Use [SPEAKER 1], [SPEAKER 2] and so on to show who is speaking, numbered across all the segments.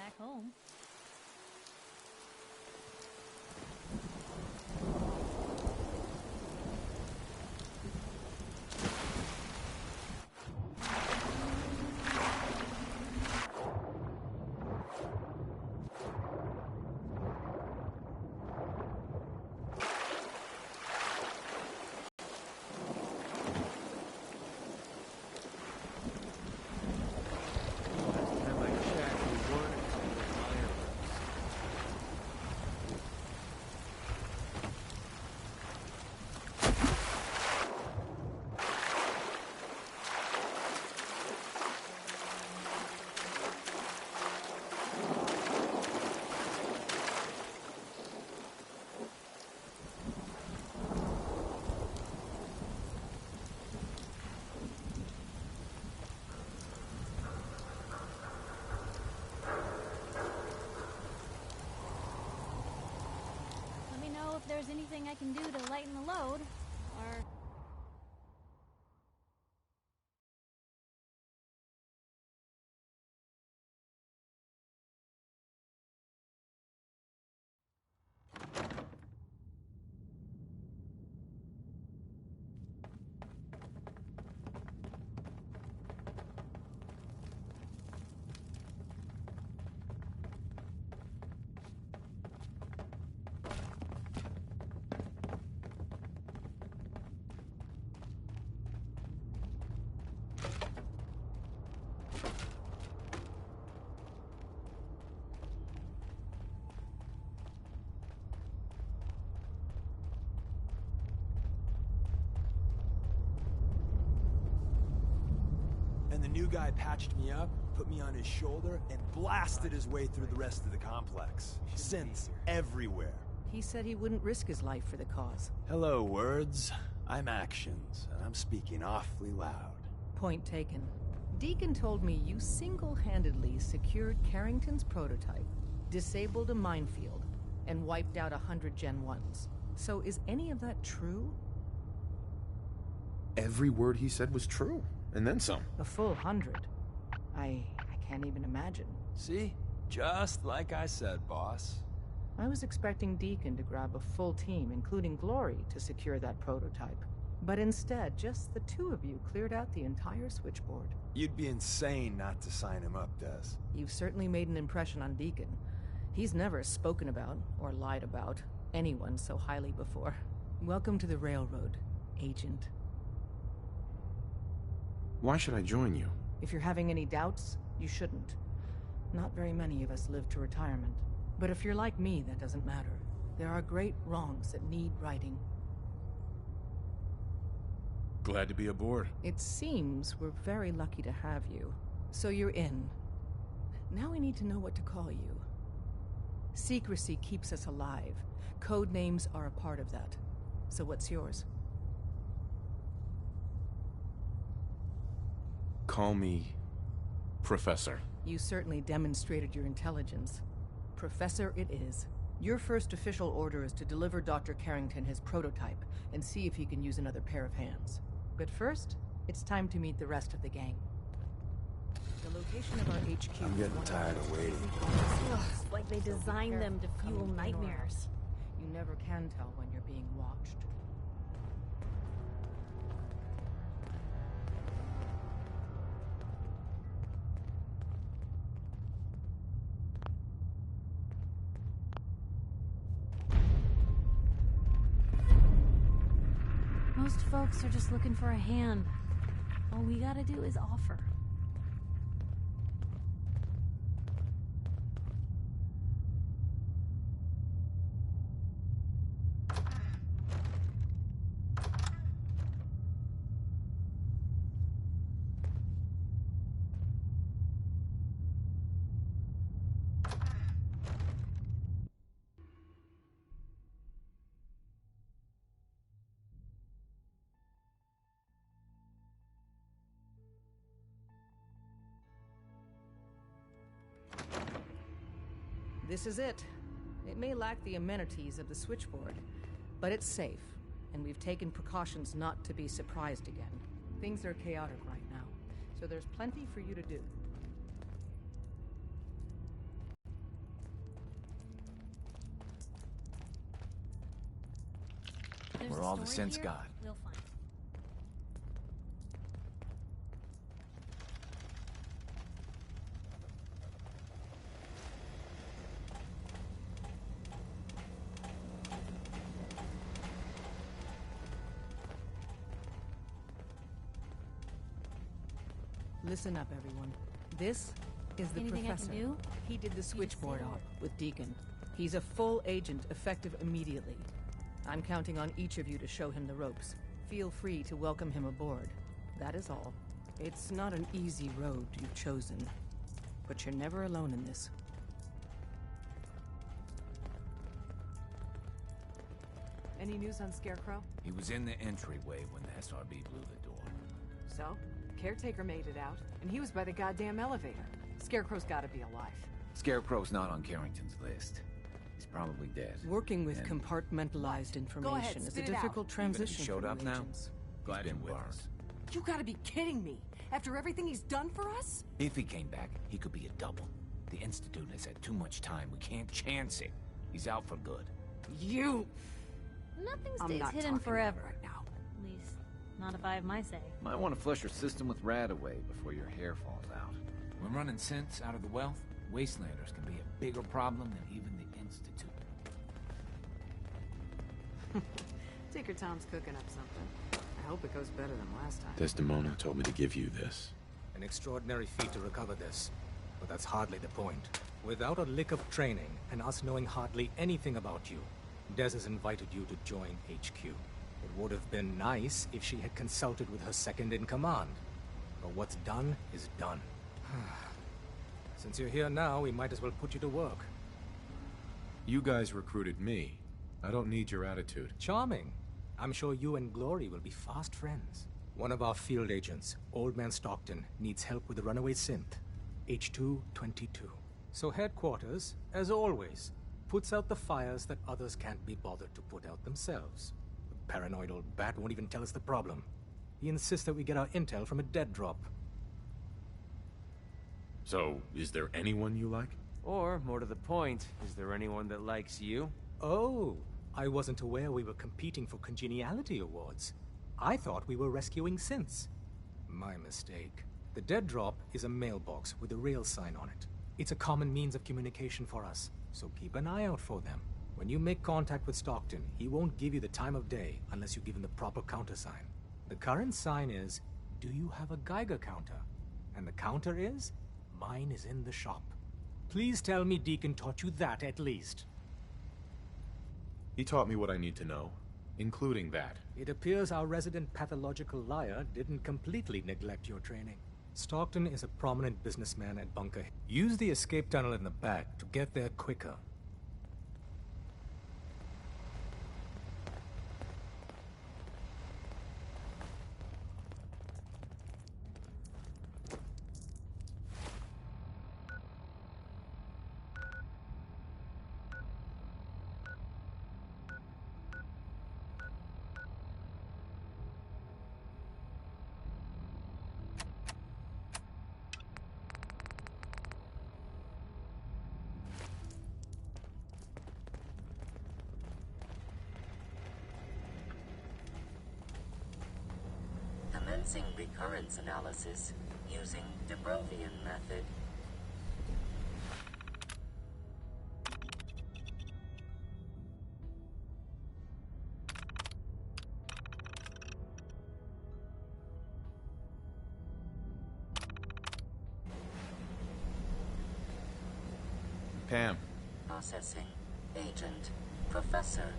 [SPEAKER 1] back home. If there's anything I can do to lighten the load, or...
[SPEAKER 2] The new guy patched me up, put me on his shoulder, and blasted his way through the rest of the complex. Synths everywhere.
[SPEAKER 3] He said he wouldn't risk his life for the cause.
[SPEAKER 2] Hello, words. I'm actions, and I'm speaking awfully loud.
[SPEAKER 3] Point taken. Deacon told me you single-handedly secured Carrington's prototype, disabled a minefield, and wiped out 100 Gen 1s. So is any of that true?
[SPEAKER 4] Every word he said was true. And then some.
[SPEAKER 3] A full 100. I can't even imagine.
[SPEAKER 2] See? Just like I said, boss.
[SPEAKER 3] I was expecting Deacon to grab a full team, including Glory, to secure that prototype. But instead, just the two of you cleared out the entire switchboard.
[SPEAKER 2] You'd be insane not to sign him up, Des.
[SPEAKER 3] You've certainly made an impression on Deacon. He's never spoken about, or lied about, anyone so highly before. Welcome to the Railroad, Agent.
[SPEAKER 4] Why should I join you?
[SPEAKER 3] If you're having any doubts, you shouldn't. Not very many of us live to retirement. But if you're like me, that doesn't matter. There are great wrongs that need righting.
[SPEAKER 4] Glad to be aboard.
[SPEAKER 3] It seems we're very lucky to have you. So you're in. Now we need to know what to call you. Secrecy keeps us alive. Code names are a part of that. So what's yours?
[SPEAKER 4] Call me Professor.
[SPEAKER 3] You certainly demonstrated your intelligence. Professor it is. Your first official order is to deliver Dr. Carrington his prototype and see if he can use another pair of hands. But first, it's time to meet the rest of the gang. The location of our HQ...
[SPEAKER 2] I'm getting tired of waiting.
[SPEAKER 1] It's like they designed them to fuel nightmares.
[SPEAKER 3] You never can tell when you're being watched.
[SPEAKER 1] Most folks are just looking for a hand. All we gotta do is offer.
[SPEAKER 3] This is it. It may lack the amenities of the switchboard, but it's safe, and we've taken precautions not to be surprised again. Things are chaotic right now, so there's plenty for you to do.
[SPEAKER 5] all the
[SPEAKER 1] stored
[SPEAKER 5] sense
[SPEAKER 1] here,
[SPEAKER 5] God.
[SPEAKER 1] we'll find.
[SPEAKER 3] Listen up, everyone. This is the
[SPEAKER 1] Anything
[SPEAKER 3] professor.
[SPEAKER 1] I can do?
[SPEAKER 3] He did the switchboard
[SPEAKER 1] say
[SPEAKER 3] op with Deacon. He's a full agent, effective immediately. I'm counting on each of you to show him the ropes. Feel free to welcome him aboard. That is all. It's not an easy road you've chosen, but you're never alone in this. Any news on Scarecrow?
[SPEAKER 5] He was in the entryway when the SRB blew the door.
[SPEAKER 6] So, caretaker made it out, and he was by the goddamn elevator. Scarecrow's gotta be alive.
[SPEAKER 5] Scarecrow's not on Carrington's list. He's probably dead.
[SPEAKER 3] Working with
[SPEAKER 5] And
[SPEAKER 3] compartmentalized information is a
[SPEAKER 6] spit it out.
[SPEAKER 3] difficult transition
[SPEAKER 5] He showed
[SPEAKER 3] for
[SPEAKER 5] up
[SPEAKER 3] new
[SPEAKER 5] now?
[SPEAKER 3] agents.
[SPEAKER 5] Glad him with us.
[SPEAKER 6] You gotta be kidding me! After everything he's done for us?
[SPEAKER 5] If he came back, he could be a double. The Institute has had too much time. We can't chance it. He's out for good.
[SPEAKER 6] You!
[SPEAKER 1] Nothing
[SPEAKER 6] I'm
[SPEAKER 1] stays
[SPEAKER 6] not
[SPEAKER 1] hidden
[SPEAKER 6] talking
[SPEAKER 1] forever.
[SPEAKER 6] right now.
[SPEAKER 1] At least, not if I have my say.
[SPEAKER 7] Might want to flush your system with Radaway before your hair falls out.
[SPEAKER 5] When running sense out of the wealth, Wastelanders can be a bigger problem than even the Institute.
[SPEAKER 6] Tinker Tom's cooking up something. I hope it goes better than last time.
[SPEAKER 4] Desdemona told me to give you this.
[SPEAKER 8] An extraordinary feat to recover this. But that's hardly the point. Without a lick of training, and us knowing hardly anything about you, Des has invited you to join HQ. It would have been nice if she had consulted with her second-in-command. But what's done is done. Since you're here now, we might as well put you to work.
[SPEAKER 4] You guys recruited me. I don't need your attitude.
[SPEAKER 8] Charming. I'm sure you and Glory will be fast friends. One of our field agents, Old Man Stockton, needs help with the runaway synth. H222. So headquarters, as always, puts out the fires that others can't be bothered to put out themselves. The paranoid old bat won't even tell us the problem. He insists that we get our intel from a dead drop.
[SPEAKER 4] So, is there anyone you like?
[SPEAKER 9] Or, more to the point, is there anyone that likes you?
[SPEAKER 8] Oh, I wasn't aware we were competing for congeniality awards. I thought we were rescuing synths. My mistake. The dead drop is a mailbox with a rail sign on it. It's a common means of communication for us, so keep an eye out for them. When you make contact with Stockton, he won't give you the time of day unless you give him the proper countersign. The current sign is, do you have a Geiger counter? And the counter is, mine is in the shop. Please tell me Deacon taught you that at least.
[SPEAKER 4] He taught me what I need to know, including that.
[SPEAKER 8] It appears our resident pathological liar didn't completely neglect your training. Stockton is a prominent businessman at Bunker. Use the escape tunnel in the back to get there quicker.
[SPEAKER 10] Commencing recurrence analysis using de Brovian method.
[SPEAKER 4] Pam.
[SPEAKER 10] Processing. Agent. Professor.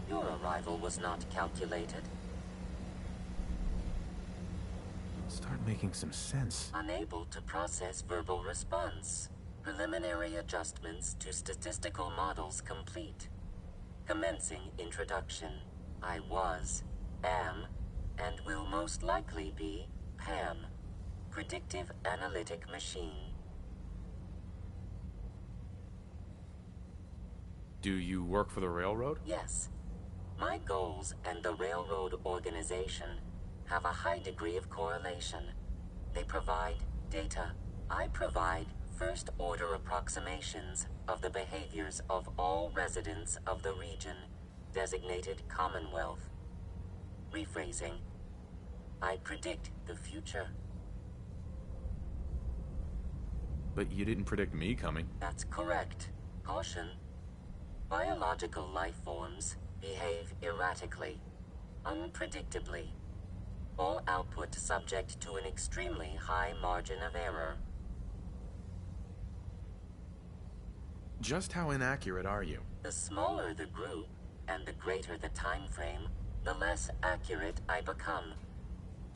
[SPEAKER 10] Your arrival was not calculated.
[SPEAKER 4] Start making some sense.
[SPEAKER 10] Unable to process verbal response. Preliminary adjustments to statistical models complete. Commencing introduction. I was, am, and will most likely be Pam. Predictive analytic machine.
[SPEAKER 4] Do you work for the railroad?
[SPEAKER 10] Yes. My goals and the railroad organization have a high degree of correlation. They provide data. I provide first-order approximations of the behaviors of all residents of the region, designated Commonwealth. Rephrasing. I predict the future.
[SPEAKER 4] But you didn't predict me coming.
[SPEAKER 10] That's correct. Caution. Biological life forms behave erratically, unpredictably. All output subject to an extremely high margin of error.
[SPEAKER 4] Just how inaccurate are you?
[SPEAKER 10] The smaller the group, and the greater the time frame, the less accurate I become.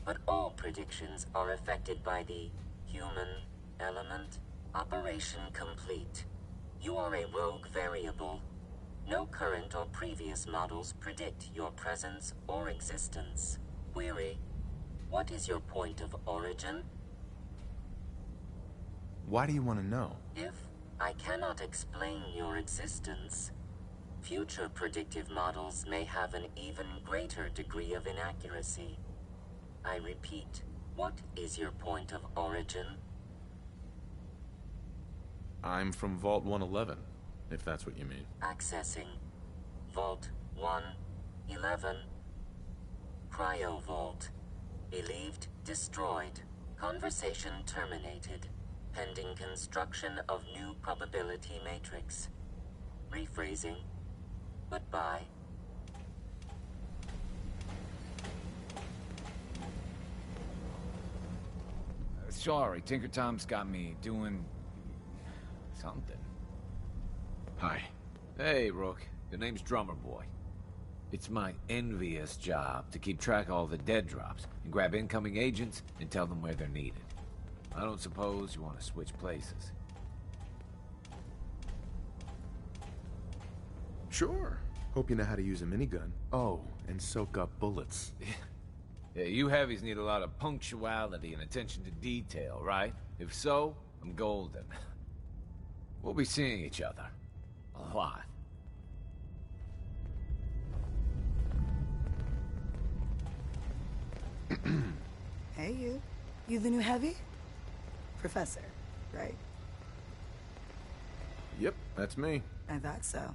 [SPEAKER 10] But all predictions are affected by the human element. Operation complete. You are a rogue variable. No current or previous models predict your presence or existence. Query. What is your point of origin?
[SPEAKER 4] Why do you want to know?
[SPEAKER 10] If I cannot explain your existence, future predictive models may have an even greater degree of inaccuracy. I repeat, what is your point of origin?
[SPEAKER 4] I'm from Vault 111, if that's what you mean.
[SPEAKER 10] Accessing. Vault 111. Cryo Vault. Believed destroyed. Conversation terminated. Pending construction of new probability matrix. Rephrasing. Goodbye.
[SPEAKER 5] Sorry, Tinker Tom's got me doing... something.
[SPEAKER 4] Hi.
[SPEAKER 5] Hey, Rook. The name's Drummer Boy. It's my envious job to keep track of all the dead drops and grab incoming agents and tell them where they're needed. I don't suppose you want to switch places.
[SPEAKER 4] Sure. Hope you know how to use a minigun. Oh, and soak up bullets.
[SPEAKER 5] Yeah, you heavies need a lot of punctuality and attention to detail, right? If so, I'm golden. We'll be seeing each other. A lot.
[SPEAKER 11] Hey, you. You the new heavy? Professor, right?
[SPEAKER 4] Yep, that's me.
[SPEAKER 11] I thought so.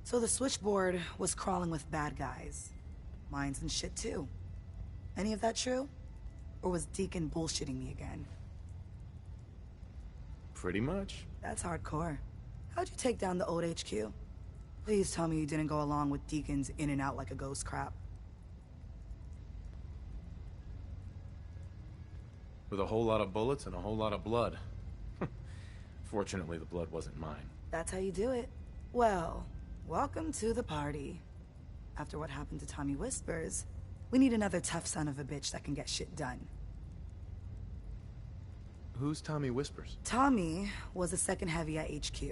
[SPEAKER 11] So the switchboard was crawling with bad guys. Mines and shit, too. Any of that true? Or was Deacon bullshitting me again?
[SPEAKER 4] Pretty much.
[SPEAKER 11] That's hardcore. How'd you take down the old HQ? Please tell me you didn't go along with Deacon's in and out like a ghost crap.
[SPEAKER 4] With a whole lot of bullets and a whole lot of blood. Fortunately, the blood wasn't mine.
[SPEAKER 11] That's how you do it. Well, welcome to the party. After what happened to Tommy Whispers, we need another tough son of a bitch that can get shit done.
[SPEAKER 4] Who's Tommy Whispers?
[SPEAKER 11] Tommy was the second heavy at HQ.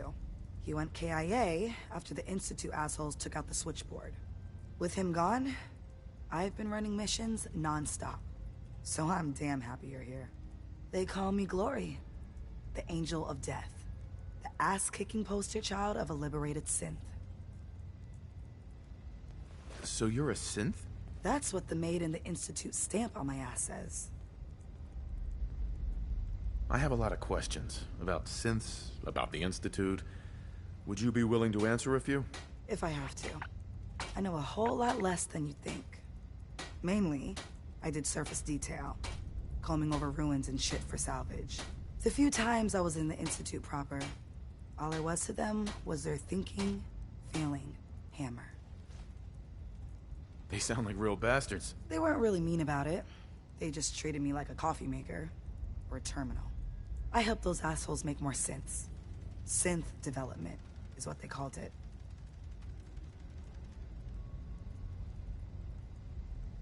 [SPEAKER 11] He went KIA after the Institute assholes took out the switchboard. With him gone, I've been running missions non-stop. So I'm damn happy you're here. They call me Glory, the Angel of Death, the ass-kicking poster child of a liberated synth.
[SPEAKER 4] So you're a synth?
[SPEAKER 11] That's what the Made in the Institute stamp on my ass says.
[SPEAKER 4] I have a lot of questions about synths, about the Institute. Would you be willing to answer a few?
[SPEAKER 11] If I have to. I know a whole lot less than you think. Mainly, I did surface detail, combing over ruins and shit for salvage. The few times I was in the Institute proper, all I was to them was their thinking, feeling hammer.
[SPEAKER 4] They sound like real bastards.
[SPEAKER 11] They weren't really mean about it. They just treated me like a coffee maker, or a terminal. I helped those assholes make more synths. Synth development is what they called it.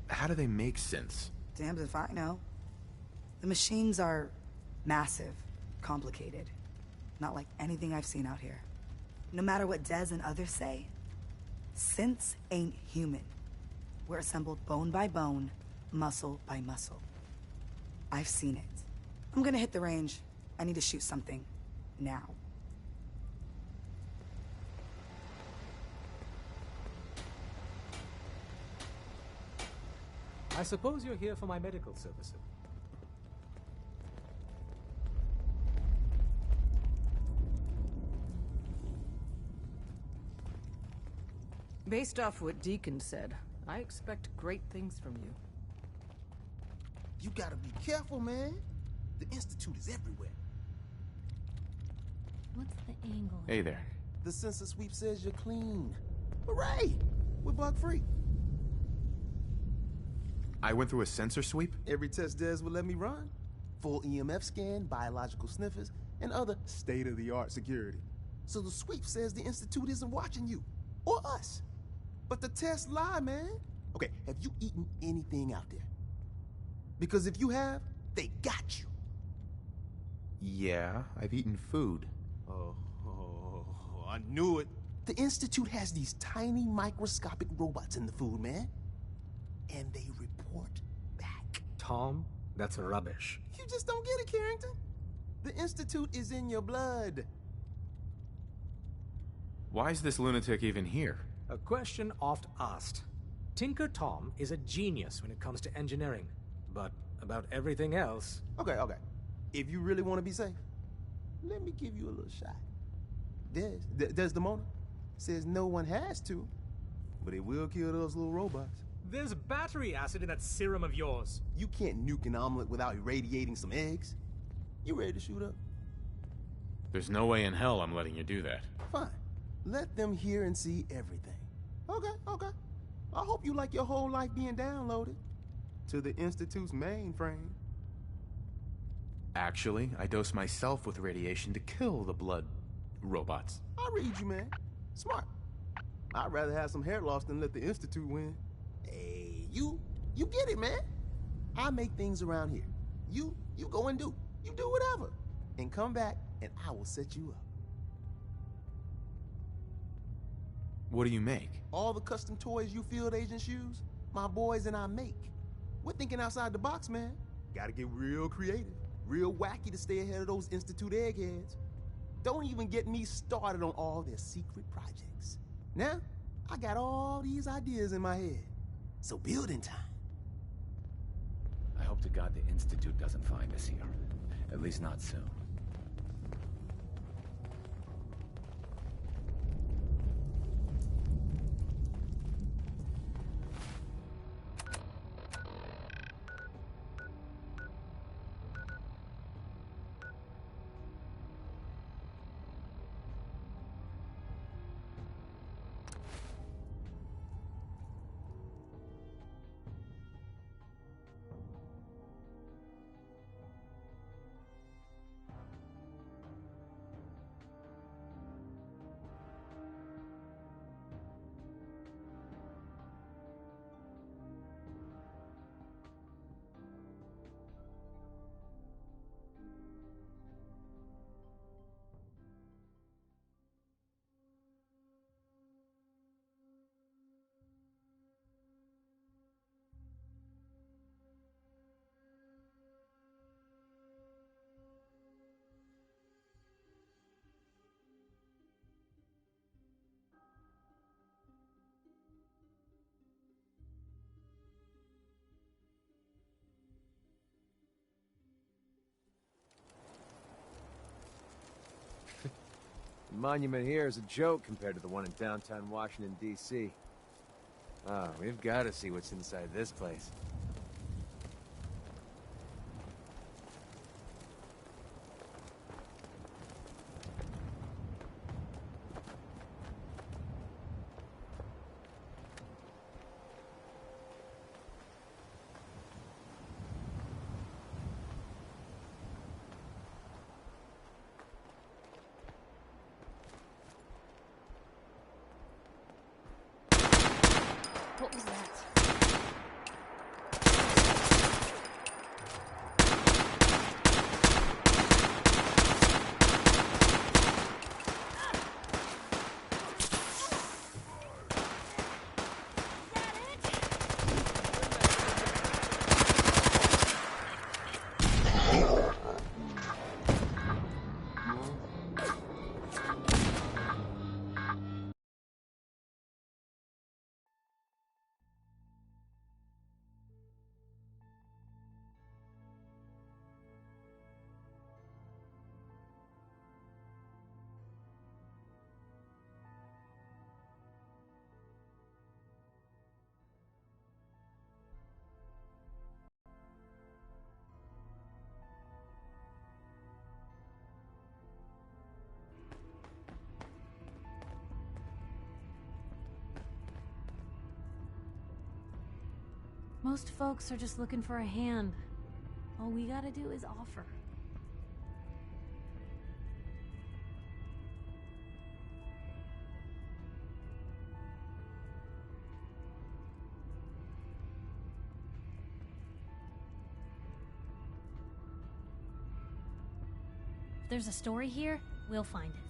[SPEAKER 4] How do they make synths?
[SPEAKER 11] Damned if I know. The machines are massive, complicated. Not like anything I've seen out here. No matter what Dez and others say, synths ain't human. We're assembled bone by bone, muscle by muscle. I've seen it. I'm gonna hit the range. I need to shoot something. Now.
[SPEAKER 8] I suppose you're here for my medical services.
[SPEAKER 3] Based off what Deacon said, I expect great things from you.
[SPEAKER 12] You gotta be careful, man. The Institute is everywhere.
[SPEAKER 1] What's the angle?
[SPEAKER 4] Hey there.
[SPEAKER 12] The sensor sweep says you're clean. Hooray! We're bug-free.
[SPEAKER 4] I went through a sensor sweep?
[SPEAKER 12] Every test Des will let me run. Full EMF scan, biological sniffers, and other state-of-the-art security. So the sweep says the Institute isn't watching you. Or us. But the tests lie, man. Okay, have you eaten anything out there? Because if you have, they got you.
[SPEAKER 4] Yeah, I've eaten food.
[SPEAKER 12] Oh, I knew it. The Institute has these tiny microscopic robots in the food, man. And they report back.
[SPEAKER 8] Tom, that's rubbish.
[SPEAKER 12] You just don't get it, Carrington. The Institute is in your blood.
[SPEAKER 4] Why is this lunatic even here?
[SPEAKER 8] A question oft asked. Tinker Tom is a genius when it comes to engineering, but about everything else...
[SPEAKER 12] Okay. If you really want to be safe, let me give you a little shot. Desdemona says no one has to, but it will kill those little robots.
[SPEAKER 8] There's battery acid in that serum of yours.
[SPEAKER 12] You can't nuke an omelet without irradiating some eggs. You ready to shoot up?
[SPEAKER 4] There's no way in hell I'm letting you do that.
[SPEAKER 12] Fine. Let them hear and see everything. Okay. I hope you like your whole life being downloaded to the Institute's mainframe.
[SPEAKER 4] Actually, I dose myself with radiation to kill the blood robots.
[SPEAKER 12] I read you, man. Smart. I'd rather have some hair loss than let the Institute win. Hey, you get it, man. I make things around here. You go and do. You do whatever. And come back, and I will set you up.
[SPEAKER 4] What do you make?
[SPEAKER 12] All the custom toys you field agents use, my boys and I make. We're thinking outside the box, man. Gotta get real creative, real wacky to stay ahead of those Institute eggheads. Don't even get me started on all their secret projects. Now, I got all these ideas in my head. So building time.
[SPEAKER 5] I hope to God the Institute doesn't find us here. At least not soon.
[SPEAKER 9] The monument here is a joke compared to the one in downtown Washington, D.C. Oh, we've got to see what's inside this place.
[SPEAKER 1] What was that? Most folks are just looking for a hand. All we gotta do is offer. If there's a story here, we'll find it.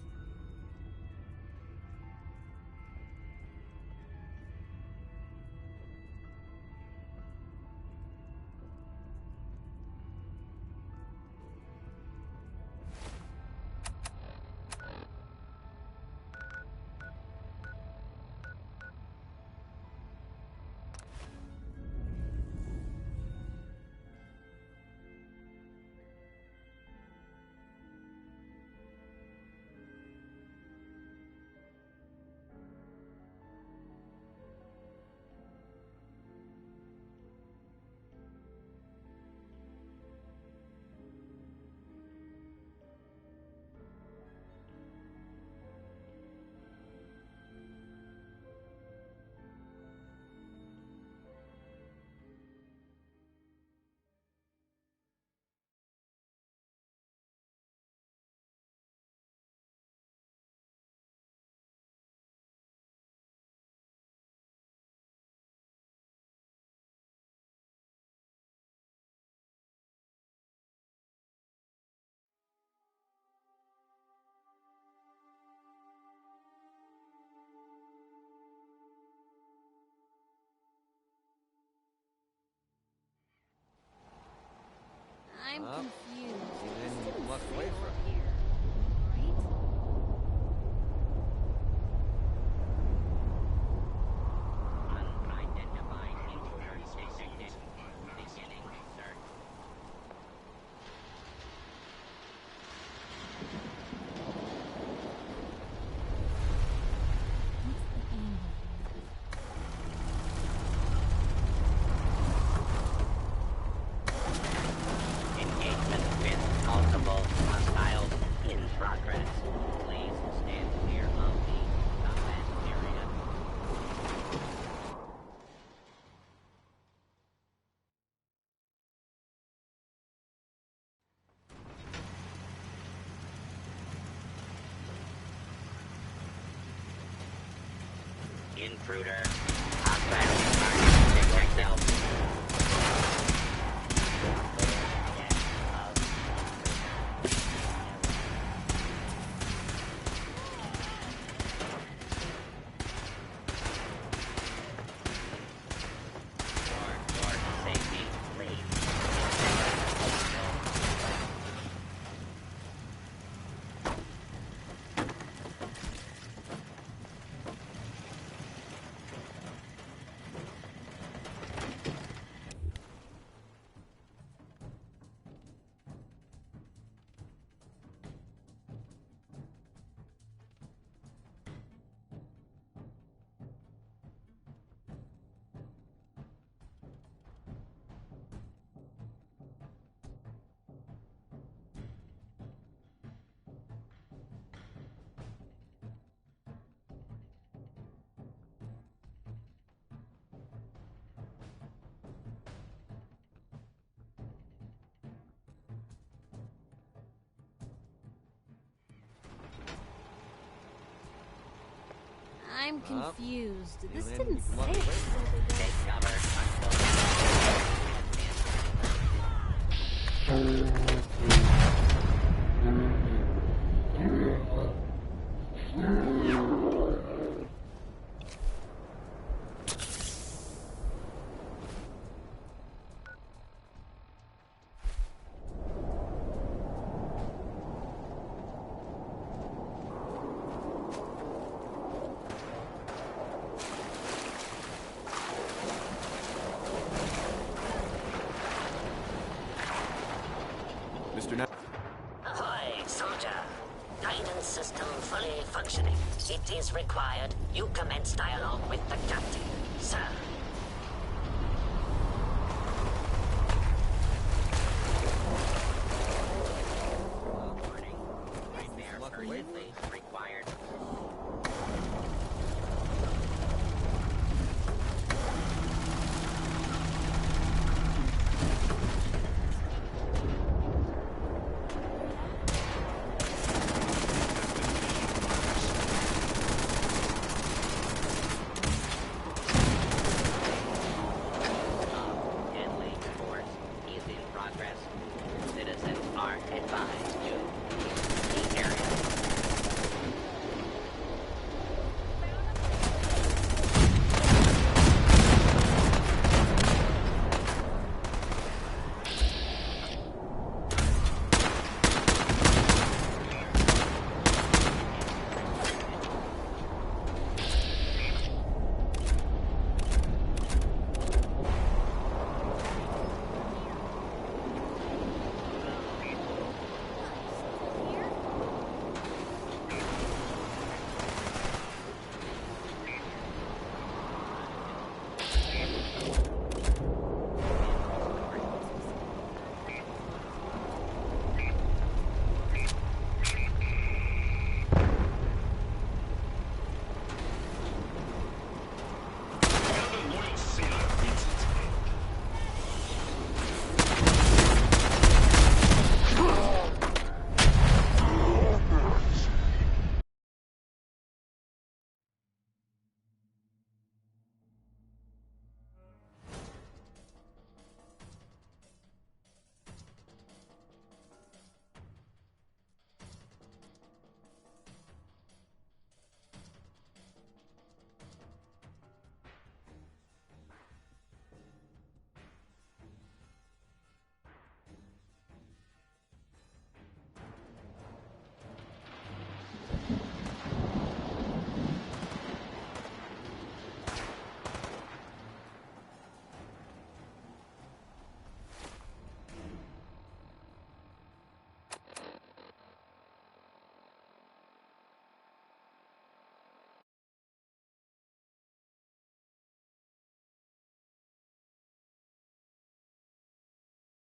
[SPEAKER 1] I'm confused.
[SPEAKER 9] This didn't walk away from
[SPEAKER 1] here, right?
[SPEAKER 10] Unidentified intruder detected. Beginning search.
[SPEAKER 1] What's the angle?
[SPEAKER 10] Engagement with multiple hostiles in progress. Please stand clear of the combat area. Intruder. Hostile detected.
[SPEAKER 1] I'm confused. This
[SPEAKER 9] you
[SPEAKER 1] didn't
[SPEAKER 9] can walk
[SPEAKER 1] say
[SPEAKER 9] away
[SPEAKER 1] it.
[SPEAKER 10] Take cover.
[SPEAKER 4] Mr. Na-
[SPEAKER 10] Ahoy, soldier. Guidance system fully functioning. It is required you commence dialogue with the captain. Sir,